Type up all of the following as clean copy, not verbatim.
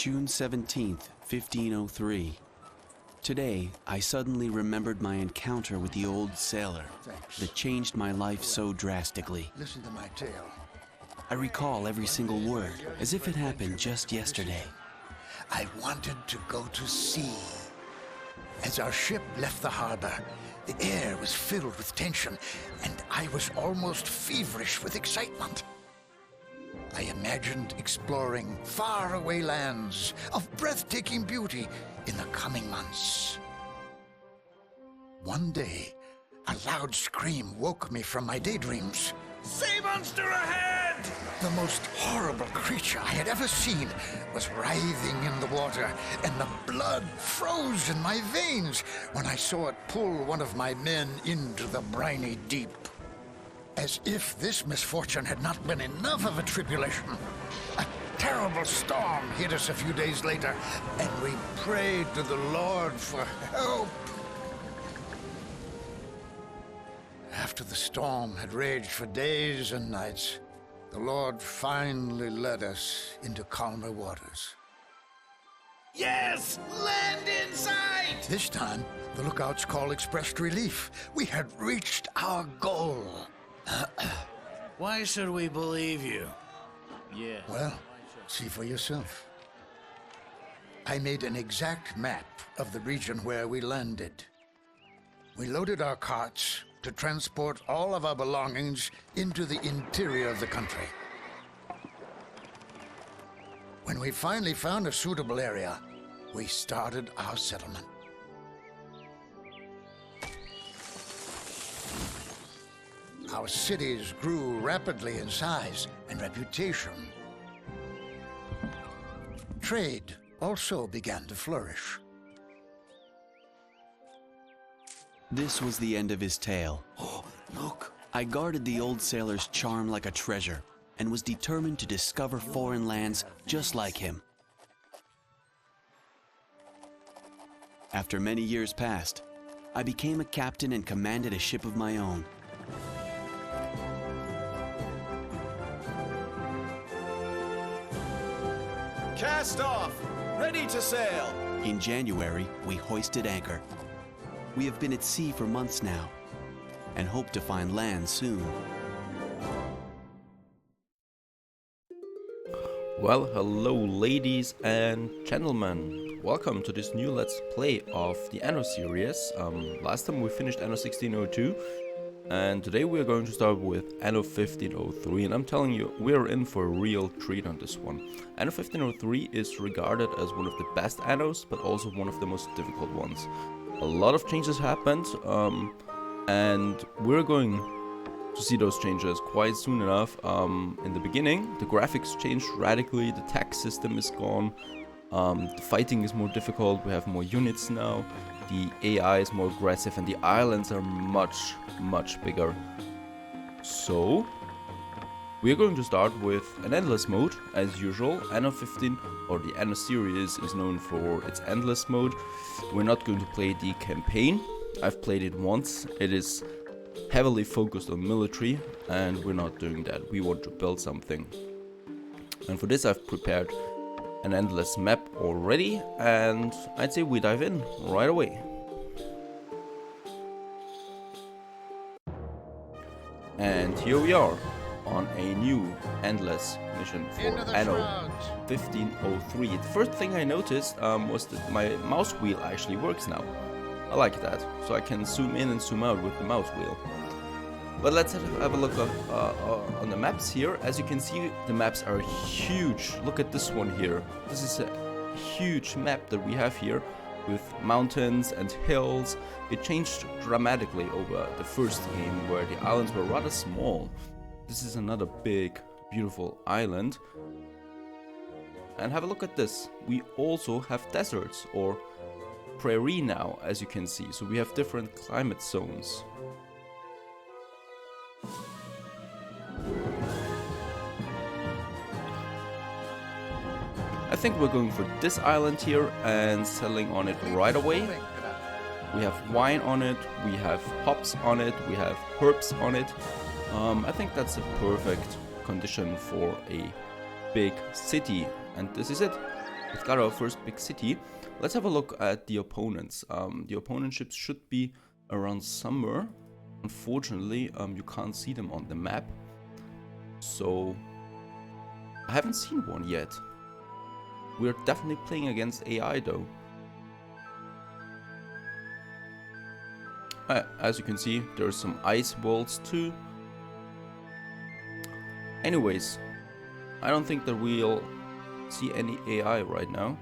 June 17th, 1503. Today, I suddenly remembered my encounter with the old sailor that changed my life so drastically. Listen to my tale. I recall every single word, as if it happened just yesterday. I wanted to go to sea. As our ship left the harbor, the air was filled with tension, and I was almost feverish with excitement. I imagined exploring faraway lands of breathtaking beauty in the coming months. One day, a loud scream woke me from my daydreams. Sea monster ahead! The most horrible creature I had ever seen was writhing in the water, and the blood froze in my veins when I saw it pull one of my men into the briny deep. As if this misfortune had not been enough of a tribulation, a terrible storm hit us a few days later, and we prayed to the Lord for help. After the storm had raged for days and nights, the Lord finally led us into calmer waters. Yes! Land in sight! This time, the lookout's call expressed relief. We had reached our goal. Why should we believe you? Yeah. Well, see for yourself. I made an exact map of the region where we landed. We loaded our carts to transport all of our belongings into the interior of the country. When we finally found a suitable area, we started our settlement. Our cities grew rapidly in size and reputation. Trade also began to flourish. This was the end of his tale. Oh, look! I guarded the old sailor's charm like a treasure, and was determined to discover foreign lands just like him. After many years passed, I became a captain and commanded a ship of my own. Cast off! Ready to sail! In January, we hoisted anchor. We have been at sea for months now, and hope to find land soon. Well, hello ladies and gentlemen. Welcome to this new Let's Play of the Anno series. Last time we finished Anno 1602, and today we are going to start with Anno 1503, and I'm telling you, we're in for a real treat on this one. Anno 1503 is regarded as one of the best Annos, but also one of the most difficult ones. A lot of changes happened, and we're going to see those changes quite soon enough. In the beginning, the graphics changed radically, the tax system is gone, the fighting is more difficult, we have more units now, the AI is more aggressive, and the islands are much, much bigger. So, we're going to start with an endless mode, as usual. Anno 15, or the Anno series, is known for its endless mode. We're not going to play the campaign. I've played it once. It is heavily focused on military, and we're not doing that. We want to build something. And for this I've prepared an endless map already, and I'd say we dive in right away. And here we are on a new endless mission for Anno 1503. The first thing I noticed was that my mouse wheel actually works now. I like that, so I can zoom in and zoom out with the mouse wheel. But let's have a look on the maps here. As you can see, the maps are huge. Look at this one here. This is a huge map that we have here with mountains and hills. It changed dramatically over the first game, where the islands were rather small. This is another big, beautiful island. And have a look at this. We also have deserts, or prairie now, as you can see. So we have different climate zones. I think we're going for this island here and settling on it right away. We have wine on it, we have hops on it, we have herbs on it. I think that's a perfect condition for a big city, and this is it. we've got our first big city. Let's have a look at the opponents. The opponent ships should be around somewhere. Unfortunately, you can't see them on the map. So I haven't seen one yet. We're definitely playing against AI though. As you can see, there's some ice walls too. Anyways, I don't think that we'll see any AI right now.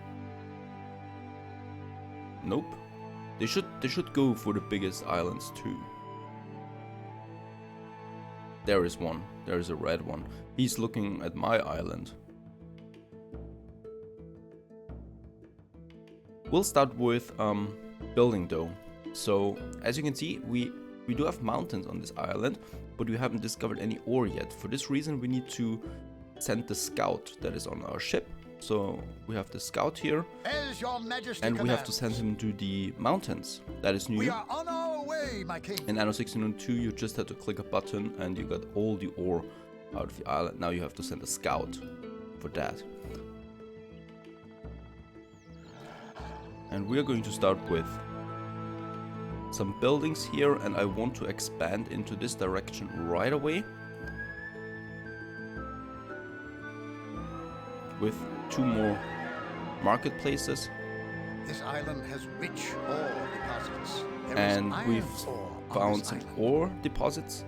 Nope. They should go for the biggest islands too. There is one. There is a red one. He's looking at my island. We'll start with building though. So as you can see, we do have mountains on this island, but we haven't discovered any ore yet. For this reason, we need to send the scout that is on our ship. So we have the scout here, As your Majesty and we have to commands. send him to the mountains. That is new. We are on our way, my king. In Anno 1602, you just had to click a button and you got all the ore out of the island. Now you have to send a scout for that. And we are going to start with some buildings here, and I want to expand into this direction right away with 2 more marketplaces. This island has rich ore deposits. There is And iron we've ore on found this some island. ore deposits.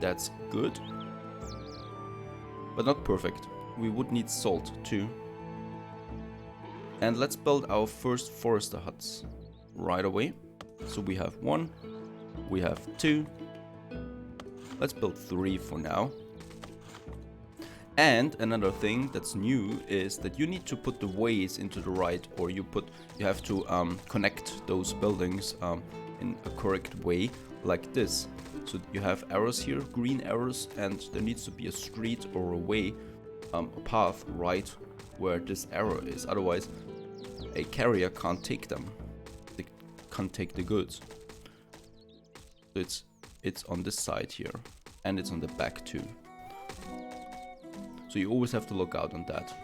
That's good, but not perfect. We would need salt too. And let's build our first forester huts right away. So we have 1, we have 2. Let's build 3 for now. And another thing that's new is that you need to put the ways into the right, or you have to connect those buildings in a correct way, like this. So you have arrows here, green arrows, and there needs to be a street or a way, a path right where this arrow is. Otherwise, a carrier can't take them. They can't take the goods. So it's on this side here, and it's on the back too. So you always have to look out on that.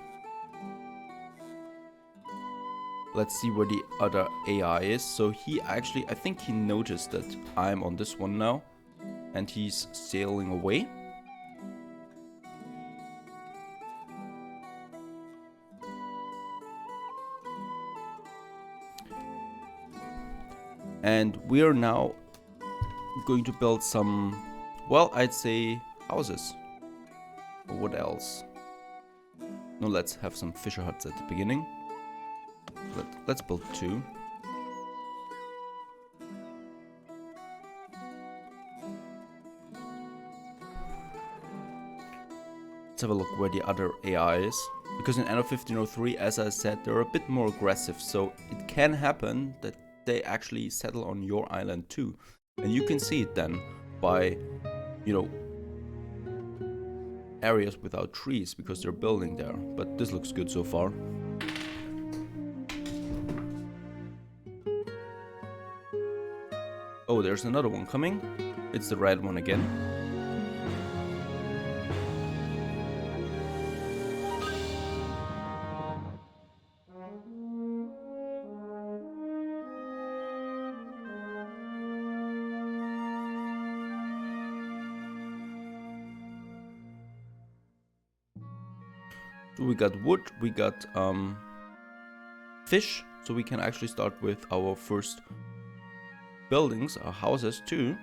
Let's see where the other AI is. So he actually, I think he noticed that I'm on this one now, and he's sailing away. And we are now going to build some, well, I'd say houses. Or what else? No, let's have some fisher huts at the beginning. Let's build 2. Let's have a look where the other AI is. Because in Anno 1503, as I said, they're a bit more aggressive. So it can happen that they actually settle on your island too. And you can see it then by, you know, areas without trees, because they're building there. But this looks good so far. Oh, there's another one coming. It's the red one again. So we got wood, we got fish, so we can actually start with our first buildings, our houses too.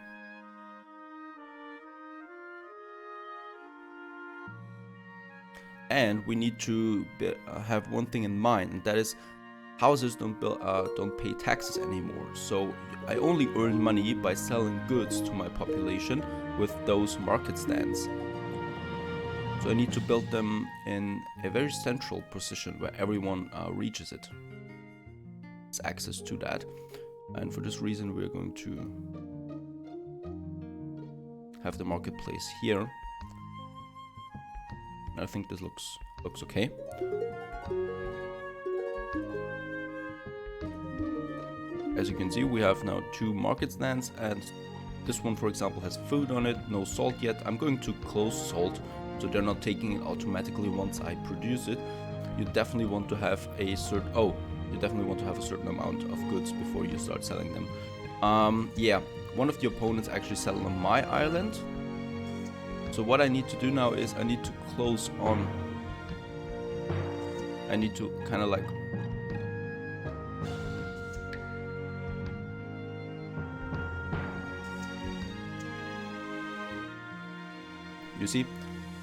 And we need to have one thing in mind, and that is houses don't pay taxes anymore. So I only earn money by selling goods to my population with those market stands. So I need to build them in a very central position where everyone reaches it. It's access to that. And for this reason, we're going to have the marketplace here. I think this looks okay. As you can see, we have now 2 market stands, and this one, for example, has food on it, no salt yet. I'm going to close salt, so they're not taking it automatically once I produce it. you definitely want to have a certain amount of goods before you start selling them. Yeah, one of the opponents actually settled on my island. So what I need to do now is I need to close on. I need to kind of like you see,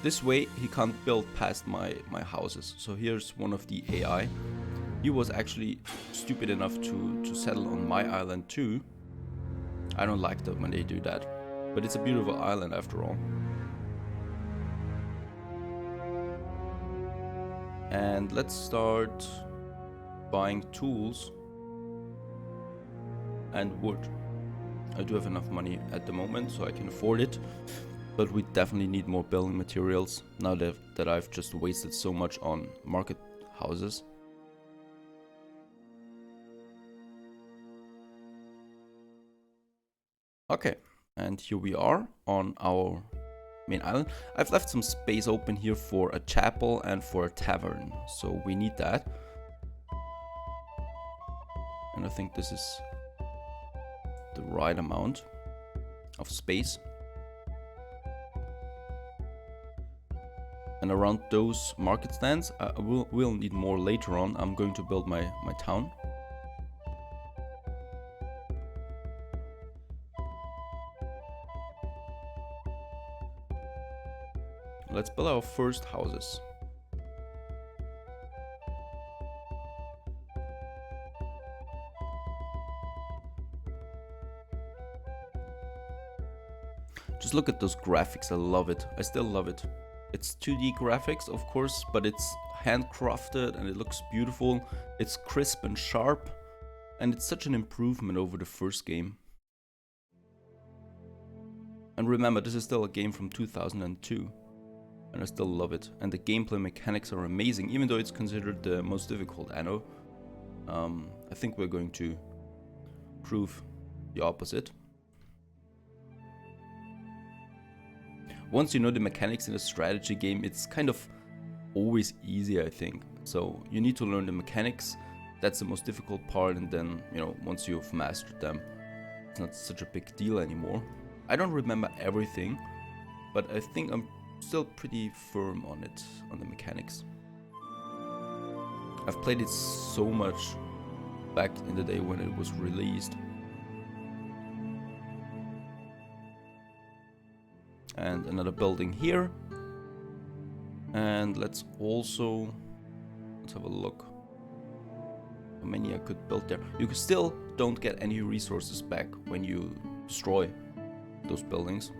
this way he can't build past my houses. So here's one of the AI. He was actually stupid enough to settle on my island too. I don't like that when they do that, but it's a beautiful island after all. And let's start buying tools and wood. I do have enough money at the moment, so I can afford it. But we definitely need more building materials now that I've just wasted so much on market houses. Okay, and here we are on our main island. I've left some space open here for a chapel and for a tavern, so we need that. And I think this is the right amount of space. And around those market stands, we'll need more later on. I'm going to build my town. Let's build our first houses. Just look at those graphics, I love it. I still love it. It's 2D graphics, of course, but it's handcrafted and it looks beautiful. It's crisp and sharp, and it's such an improvement over the first game. And remember, this is still a game from 2002. And I still love it. And the gameplay mechanics are amazing, even though it's considered the most difficult Anno. I think we're going to prove the opposite. Once you know the mechanics in a strategy game, it's kind of always easy, I think. So you need to learn the mechanics. That's the most difficult part, and then, you know, once you've mastered them, it's not such a big deal anymore. I don't remember everything, but I think I'm still pretty firm on it, on the mechanics. I've played it so much back in the day when it was released. And another building here. And let's have a look how many I could build there. You still don't get any resources back when you destroy those buildings.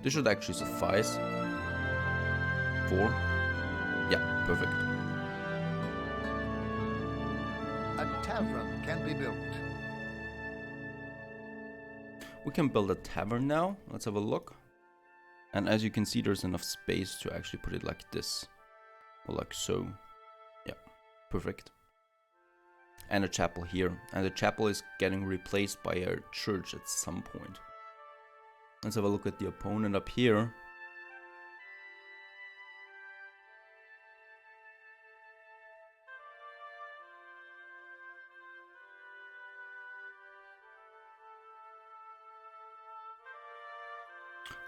This should actually suffice. 4. Yeah, perfect. A tavern can be built. We can build a tavern now. Let's have a look. And as you can see, there's enough space to actually put it like this. Or like so. Yeah, perfect. And a chapel here. And the chapel is getting replaced by a church at some point. Let's have a look at the opponent up here.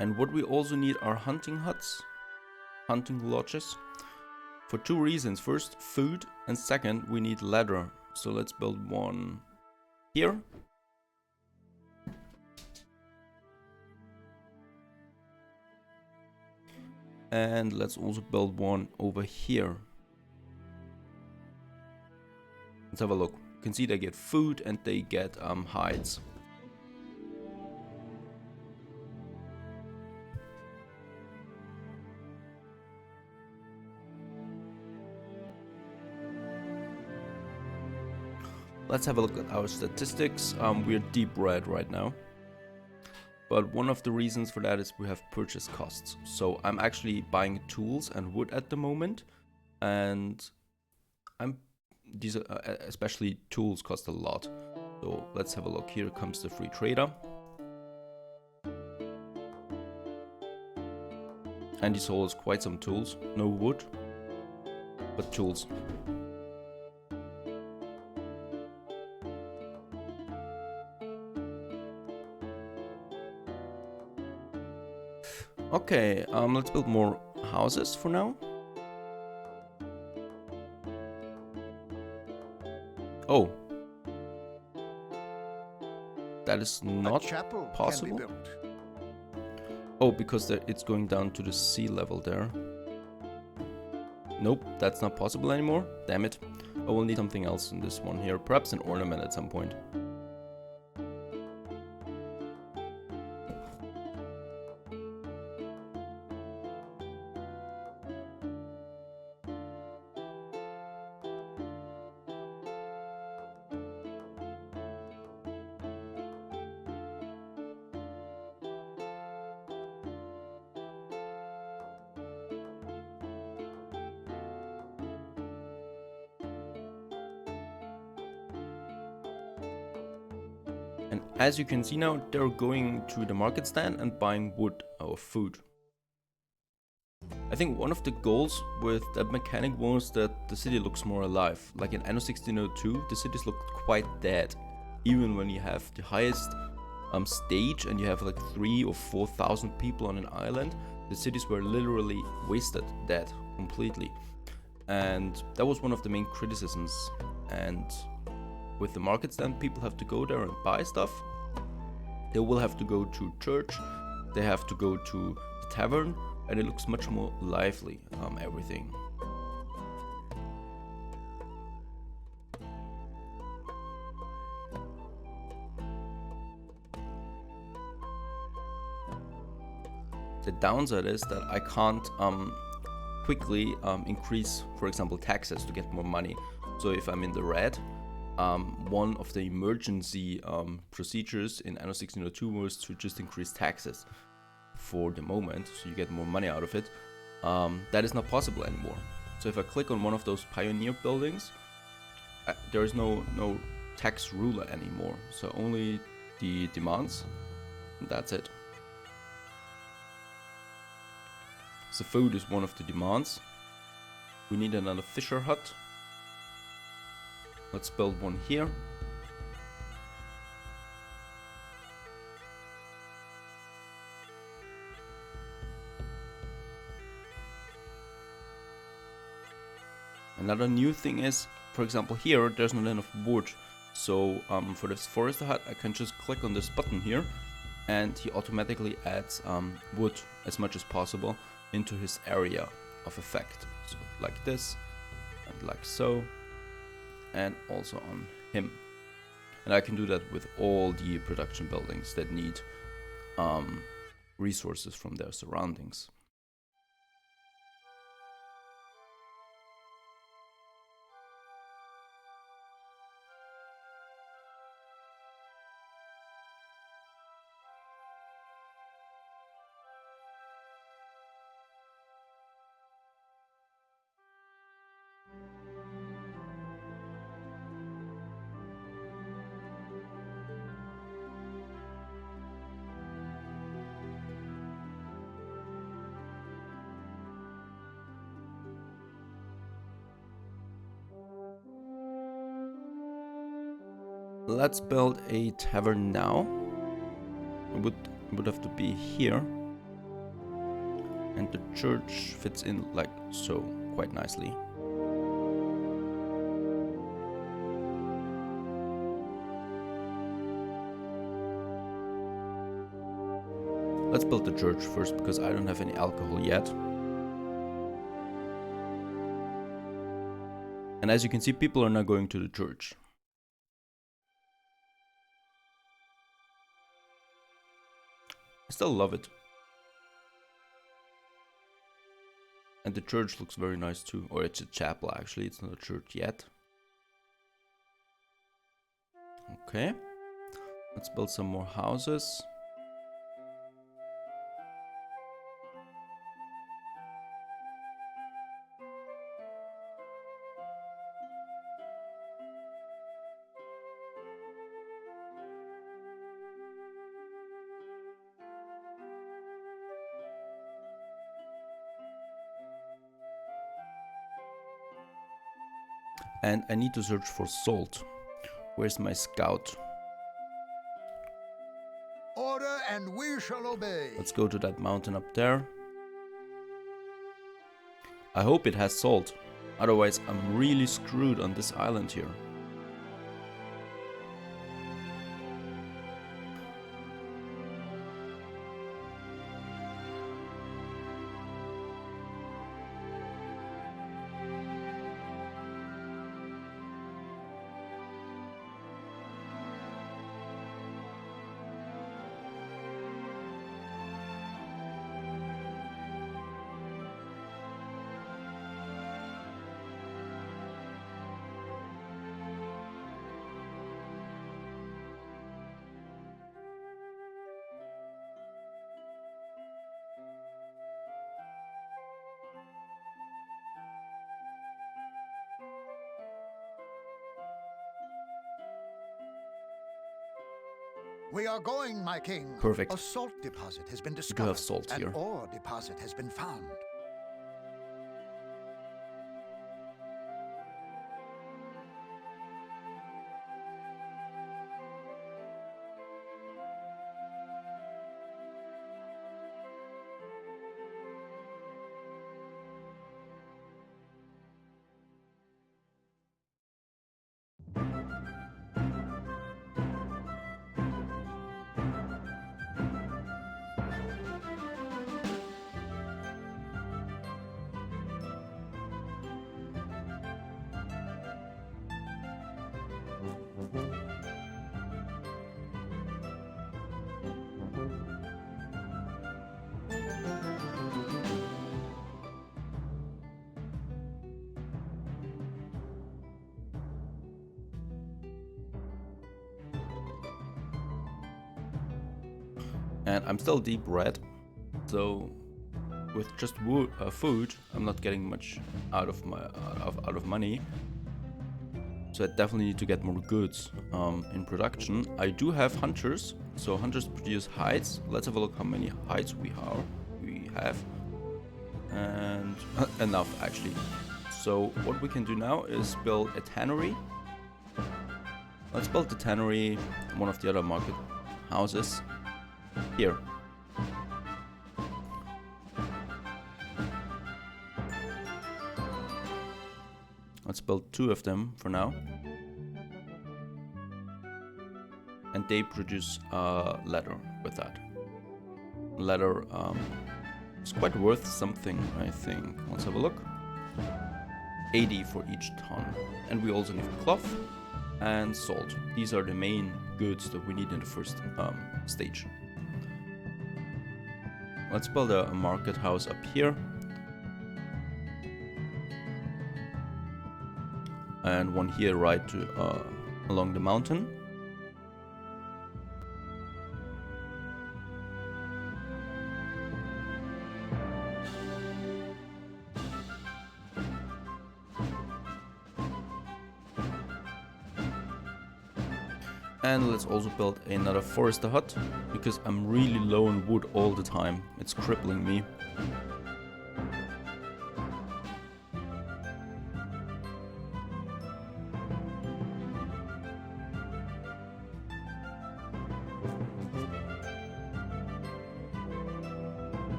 And what we also need are hunting huts, hunting lodges, for 2 reasons. First, food, and second, we need leather. So let's build one here. And let's also build one over here. Let's have a look. You can see they get food and they get hides. Let's have a look at our statistics. We're deep red right now. But one of the reasons for that is we have purchase costs. So I'm actually buying tools and wood at the moment. And these especially tools cost a lot. So let's have a look. Here comes the free trader. And he sold us quite some tools. No wood, but tools. Okay, let's build more houses for now. Oh. That is not possible. Oh, because it's going down to the sea level there. Nope, that's not possible anymore. Damn it. I will need something else in this one here. Perhaps an ornament at some point. And as you can see now, they're going to the market stand and buying wood or food. I think one of the goals with that mechanic was that the city looks more alive. Like in Anno 1602, the cities looked quite dead. Even when you have the highest stage and you have like 3,000 or 4,000 people on an island, the cities were literally wasted, dead, completely. And that was one of the main criticisms. And with the market stand, people have to go there and buy stuff. They will have to go to church, they have to go to the tavern, and it looks much more lively, everything. The downside is that I can't quickly increase, for example, taxes to get more money. So if I'm in the red, one of the emergency procedures in Anno 1602 was to just increase taxes for the moment, so you get more money out of it. That is not possible anymore. So if I click on one of those pioneer buildings, there is no tax ruler anymore. So only the demands, and that's it. So food is one of the demands. We need another fisher hut. Let's build one here. Another new thing is, for example, here there's not enough wood. So for this forester hut, I can just click on this button here, and he automatically adds wood as much as possible into his area of effect. So like this, and like so, and also on him. And I can do that with all the production buildings that need resources from their surroundings. Let's build a tavern now. It would have to be here. And the church fits in like so, quite nicely. Let's build the church first, because I don't have any alcohol yet. And as you can see, people are not going to the church. I still love it. And the church looks very nice too. Or it's a chapel actually, it's not a church yet. Okay. Let's build some more houses. And I need to search for salt. Where's my scout? Order and we shall obey. Let's go to that mountain up there. I hope it has salt. Otherwise, I'm really screwed on this island here. We are going, my king. Perfect. A salt deposit has been We do discovered. have salt here. An ore deposit has been found. And I'm still deep red, so with just food, I'm not getting much out of my out of money. So I definitely need to get more goods in production. I do have hunters, so hunters produce hides. Let's have a look how many hides we have, and enough actually. So what we can do now is build a tannery. Let's build the tannery, one of the other market houses. Here. Let's build 2 of them for now. And they produce leather with that. Leather is quite worth something, I think. Let's have a look. 80 for each ton. And we also need cloth and salt. These are the main goods that we need in the first stage. Let's build a market house up here. And one here right to along the mountain. And let's also build another forester hut, because I'm really low on wood all the time. It's crippling me.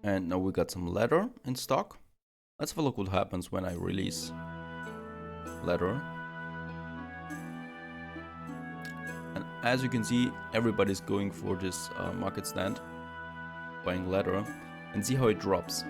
And now we got some leather in stock. Let's have a look what happens when I release leather. And as you can see, everybody's going for this market stand, buying leather, and see how it drops.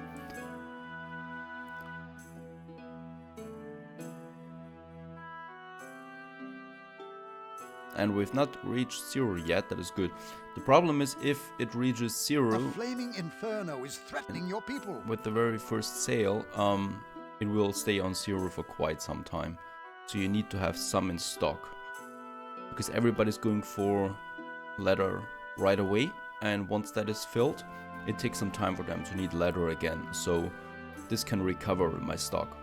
And we've not reached 0 yet, that is good. The problem is if it reaches 0... A flaming inferno is threatening your people. With the very first sale, it will stay on 0 for quite some time. So you need to have some in stock, because everybody's going for leather right away, and once that is filled, it takes some time for them to need leather again. So this can recover in my stock.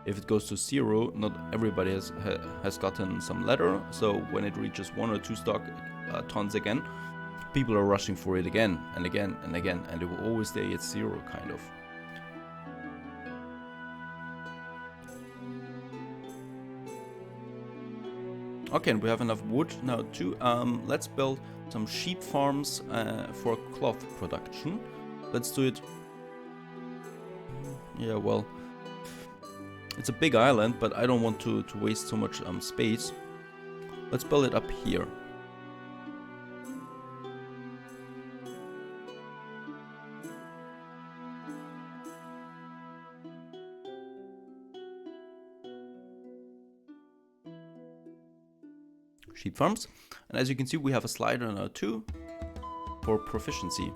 If it goes to 0, not everybody has gotten some leather, so when it reaches 1 or 2 stock tons again, people are rushing for it again and again and again, and it will always stay at 0 kind of. Okay, and we have enough wood now too. Let's build some sheep farms for cloth production. Let's do it. Yeah, well, it's a big island, but I don't want to waste so much space. Let's build it up here. Sheep farms, and as you can see, we have a slider now too for proficiency.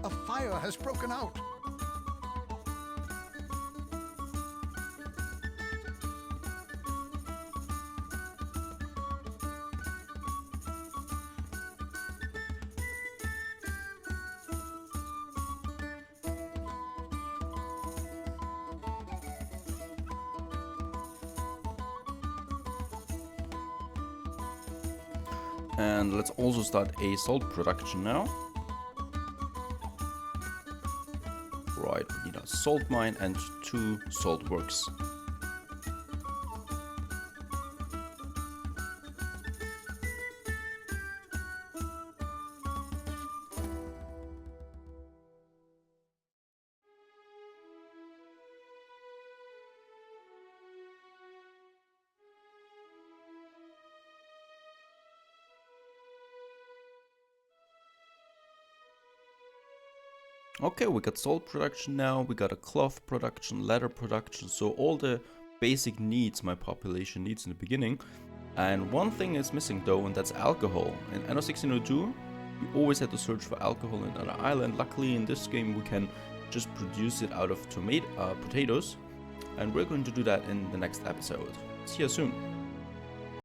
A fire has broken out. And let's also start a salt production now. Right, we need a salt mine and 2 salt works. Okay, we got salt production now, we got a cloth production, leather production, so all the basic needs my population needs in the beginning. And one thing is missing though, and that's alcohol. In Anno 1602, we always had to search for alcohol in another island. Luckily in this game we can just produce it out of potatoes, and we're going to do that in the next episode. See you soon.